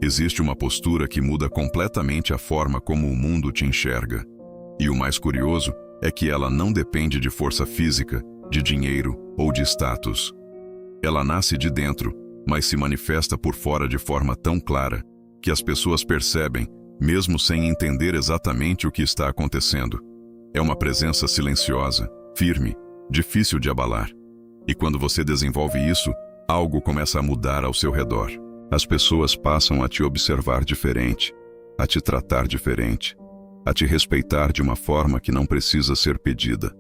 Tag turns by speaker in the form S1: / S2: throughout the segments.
S1: Existe uma postura que muda completamente a forma como o mundo te enxerga. E o mais curioso é que ela não depende de força física, de dinheiro ou de status. Ela nasce de dentro, mas se manifesta por fora de forma tão clara que as pessoas percebem, mesmo sem entender exatamente o que está acontecendo. É uma presença silenciosa, firme, difícil de abalar. E quando você desenvolve isso, algo começa a mudar ao seu redor. As pessoas passam a te observar diferente, a te tratar diferente, a te respeitar de uma forma que não precisa ser pedida.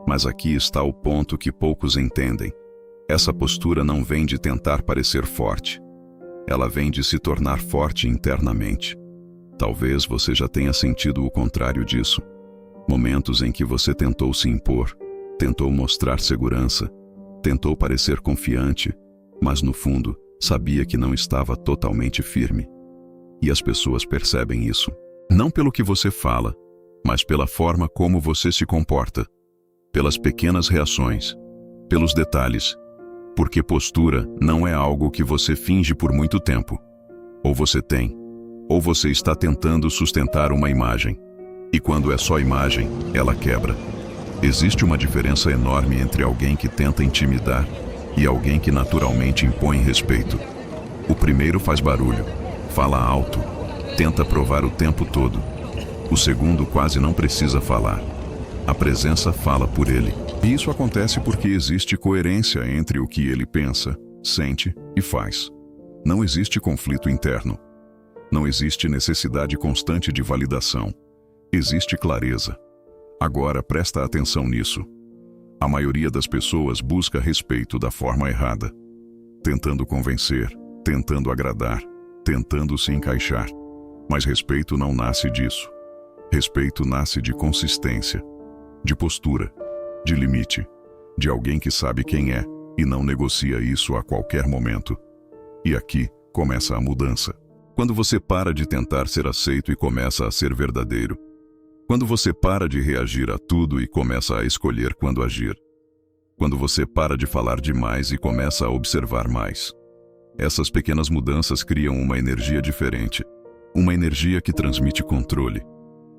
S1: Mas aqui está o ponto que poucos entendem. Essa postura não vem de tentar parecer forte. Ela vem de se tornar forte internamente. Talvez você já tenha sentido o contrário disso. Momentos em que você tentou se impor, tentou mostrar segurança, tentou parecer confiante, mas no fundo sabia que não estava totalmente firme. E as pessoas percebem isso, não pelo que você fala, mas pela forma como você se comporta, pelas pequenas reações, pelos detalhes, porque postura não é algo que você finge por muito tempo. Ou você tem, ou você está tentando sustentar uma imagem. E quando é só imagem, ela quebra. Existe uma diferença enorme entre alguém que tenta intimidar e alguém que naturalmente impõe respeito. O primeiro faz barulho, fala alto, tenta provar o tempo todo. O segundo quase não precisa falar. A presença fala por ele. E isso acontece porque existe coerência entre o que ele pensa, sente e faz. Não existe conflito interno. Não existe necessidade constante de validação. Existe clareza. Agora presta atenção nisso. A maioria das pessoas busca respeito da forma errada. Tentando convencer, tentando agradar, tentando se encaixar. Mas respeito não nasce disso. Respeito nasce de consistência, de postura, de limite, de alguém que sabe quem é e não negocia isso a qualquer momento. E aqui começa a mudança. Quando você para de tentar ser aceito e começa a ser verdadeiro. Quando você para de reagir a tudo e começa a escolher quando agir. Quando você para de falar demais e começa a observar mais. Essas pequenas mudanças criam uma energia diferente. Uma energia que transmite controle.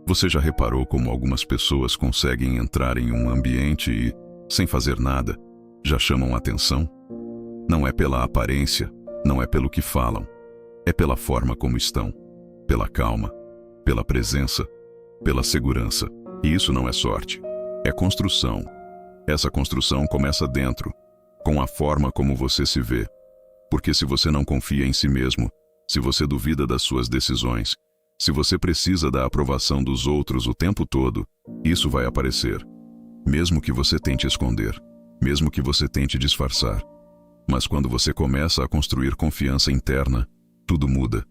S1: Você já reparou como algumas pessoas conseguem entrar em um ambiente e, sem fazer nada, já chamam atenção? Não é pela aparência, não é pelo que falam. É pela forma como estão, pela calma, pela presença, pela segurança. E isso não é sorte, é construção. Essa construção começa dentro, com a forma como você se vê. Porque se você não confia em si mesmo, se você duvida das suas decisões, se você precisa da aprovação dos outros o tempo todo, isso vai aparecer. Mesmo que você tente esconder, mesmo que você tente disfarçar. Mas quando você começa a construir confiança interna, tudo muda.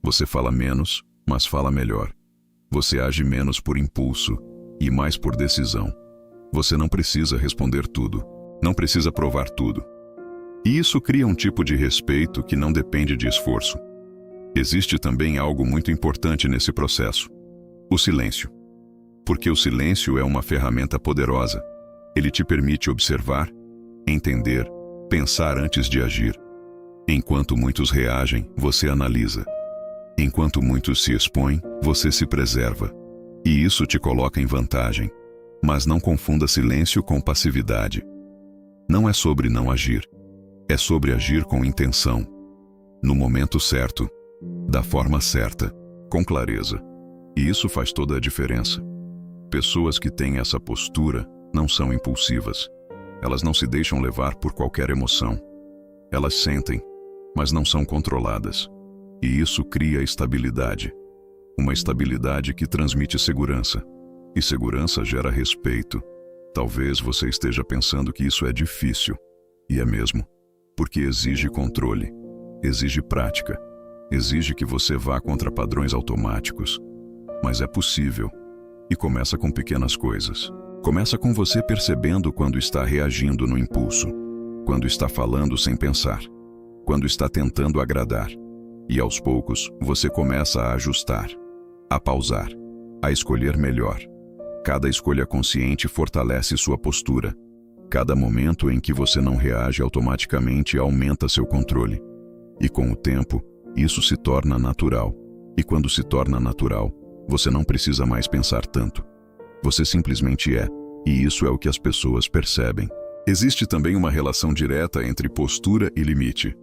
S1: Você fala menos, mas fala melhor. Você age menos por impulso e mais por decisão. Você não precisa responder tudo, não precisa provar tudo. E isso cria um tipo de respeito que não depende de esforço. Existe também algo muito importante nesse processo: o silêncio. Porque o silêncio é uma ferramenta poderosa. Ele te permite observar, entender, pensar antes de agir. Enquanto muitos reagem, você analisa. Enquanto muitos se expõem, você se preserva. E isso te coloca em vantagem. Mas não confunda silêncio com passividade. Não é sobre não agir. É sobre agir com intenção. No momento certo, da forma certa, com clareza. E isso faz toda a diferença. Pessoas que têm essa postura não são impulsivas. Elas não se deixam levar por qualquer emoção. Elas sentem, mas não são controladas. E isso cria estabilidade. Uma estabilidade que transmite segurança. E segurança gera respeito. Talvez você esteja pensando que isso é difícil. E é mesmo. Porque exige controle. Exige prática. Exige que você vá contra padrões automáticos. Mas é possível. E começa com pequenas coisas. Começa com você percebendo quando está reagindo no impulso. Quando está falando sem pensar. Quando está tentando agradar. E aos poucos, você começa a ajustar. A pausar. A escolher melhor. Cada escolha consciente fortalece sua postura. Cada momento em que você não reage automaticamente aumenta seu controle. E com o tempo, isso se torna natural. E quando se torna natural, você não precisa mais pensar tanto. Você simplesmente é, e isso é o que as pessoas percebem. Existe também uma relação direta entre postura e limite.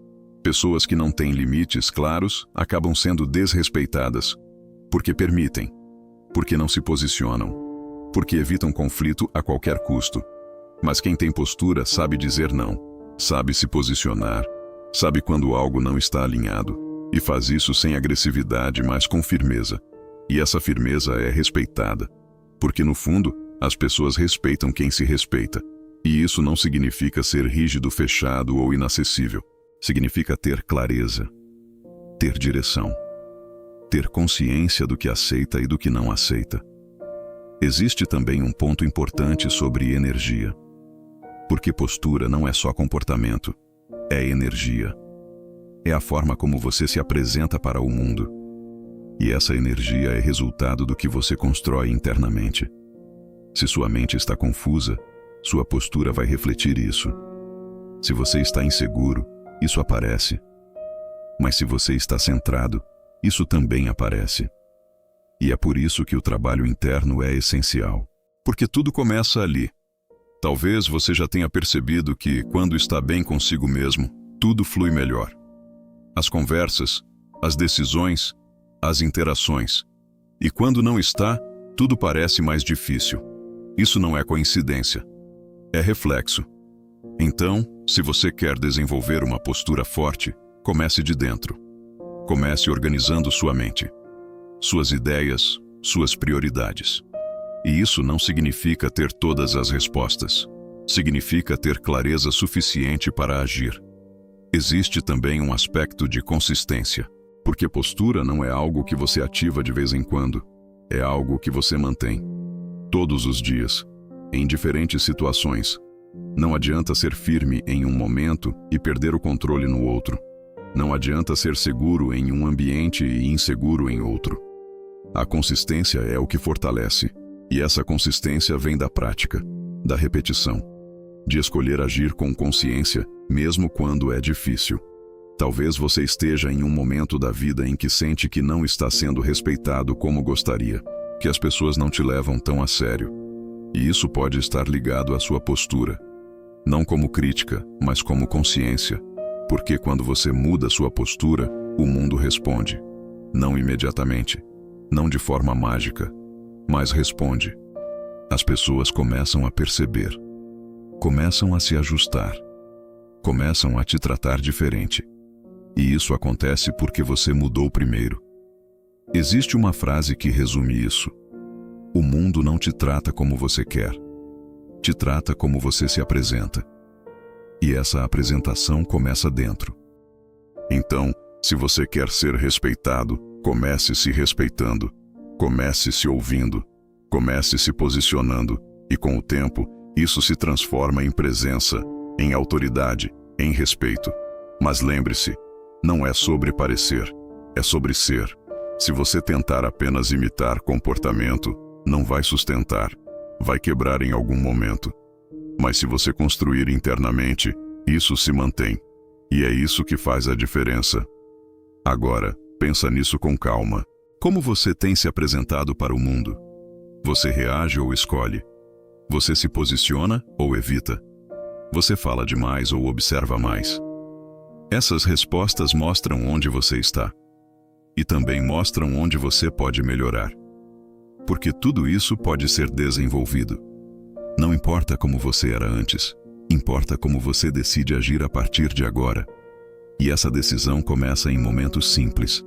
S1: Pessoas que não têm limites claros acabam sendo desrespeitadas, porque permitem, porque não se posicionam, porque evitam conflito a qualquer custo. Mas quem tem postura sabe dizer não, sabe se posicionar, sabe quando algo não está alinhado, e faz isso sem agressividade, mas com firmeza. E essa firmeza é respeitada, porque no fundo, as pessoas respeitam quem se respeita. E isso não significa ser rígido, fechado ou inacessível. Significa ter clareza, ter direção, ter consciência do que aceita e do que não aceita. Existe também um ponto importante sobre energia. Porque postura não é só comportamento, é energia. É a forma como você se apresenta para o mundo. E essa energia é resultado do que você constrói internamente. Se sua mente está confusa, sua postura vai refletir isso. Se você está inseguro, isso aparece. Mas se você está centrado, isso também aparece. E é por isso que o trabalho interno é essencial. Porque tudo começa ali. Talvez você já tenha percebido que, quando está bem consigo mesmo, tudo flui melhor. As conversas, as decisões, as interações. E quando não está, tudo parece mais difícil. Isso não é coincidência. É reflexo. Então, se você quer desenvolver uma postura forte, comece de dentro. Comece organizando sua mente, suas ideias, suas prioridades. E isso não significa ter todas as respostas. Significa ter clareza suficiente para agir. Existe também um aspecto de consistência, porque postura não é algo que você ativa de vez em quando, é algo que você mantém. Todos os dias, em diferentes situações. Não adianta ser firme em um momento e perder o controle no outro. Não adianta ser seguro em um ambiente e inseguro em outro. A consistência é o que fortalece, e essa consistência vem da prática, da repetição, de escolher agir com consciência, mesmo quando é difícil. Talvez você esteja em um momento da vida em que sente que não está sendo respeitado como gostaria, que as pessoas não te levam tão a sério. E isso pode estar ligado à sua postura. Não como crítica, mas como consciência. Porque quando você muda sua postura, o mundo responde. Não imediatamente, não de forma mágica, mas responde. As pessoas começam a perceber. Começam a se ajustar. Começam a te tratar diferente. E isso acontece porque você mudou primeiro. Existe uma frase que resume isso. O mundo não te trata como você quer. Te trata como você se apresenta. E essa apresentação começa dentro. Então, se você quer ser respeitado, comece se respeitando. Comece se ouvindo. Comece se posicionando. E com o tempo, isso se transforma em presença, em autoridade, em respeito. Mas lembre-se, não é sobre parecer, é sobre ser. Se você tentar apenas imitar comportamento, não vai sustentar, vai quebrar em algum momento. Mas se você construir internamente, isso se mantém. E é isso que faz a diferença. Agora, pensa nisso com calma. Como você tem se apresentado para o mundo? Você reage ou escolhe? Você se posiciona ou evita? Você fala demais ou observa mais? Essas respostas mostram onde você está. E também mostram onde você pode melhorar. Porque tudo isso pode ser desenvolvido. Não importa como você era antes, importa como você decide agir a partir de agora. E essa decisão começa em momentos simples,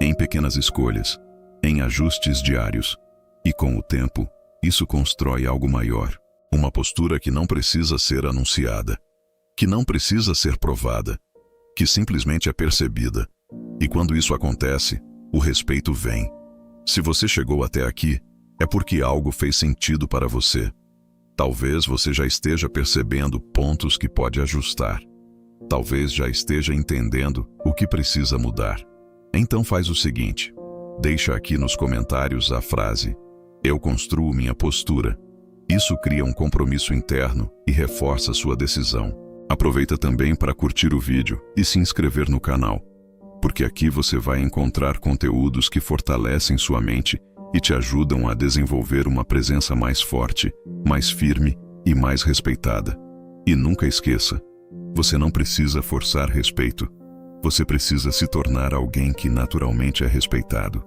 S1: em pequenas escolhas, em ajustes diários. E com o tempo, isso constrói algo maior. Uma postura que não precisa ser anunciada, que não precisa ser provada, que simplesmente é percebida. E quando isso acontece, o respeito vem. Se você chegou até aqui, é porque algo fez sentido para você. Talvez você já esteja percebendo pontos que pode ajustar. Talvez já esteja entendendo o que precisa mudar. Então faz o seguinte, deixa aqui nos comentários a frase: eu construo minha postura. Isso cria um compromisso interno e reforça sua decisão. Aproveita também para curtir o vídeo e se inscrever no canal. porque aqui você vai encontrar conteúdos que fortalecem sua mente e te ajudam a desenvolver uma presença mais forte, mais firme e mais respeitada. E nunca esqueça, você não precisa forçar respeito. Você precisa se tornar alguém que naturalmente é respeitado.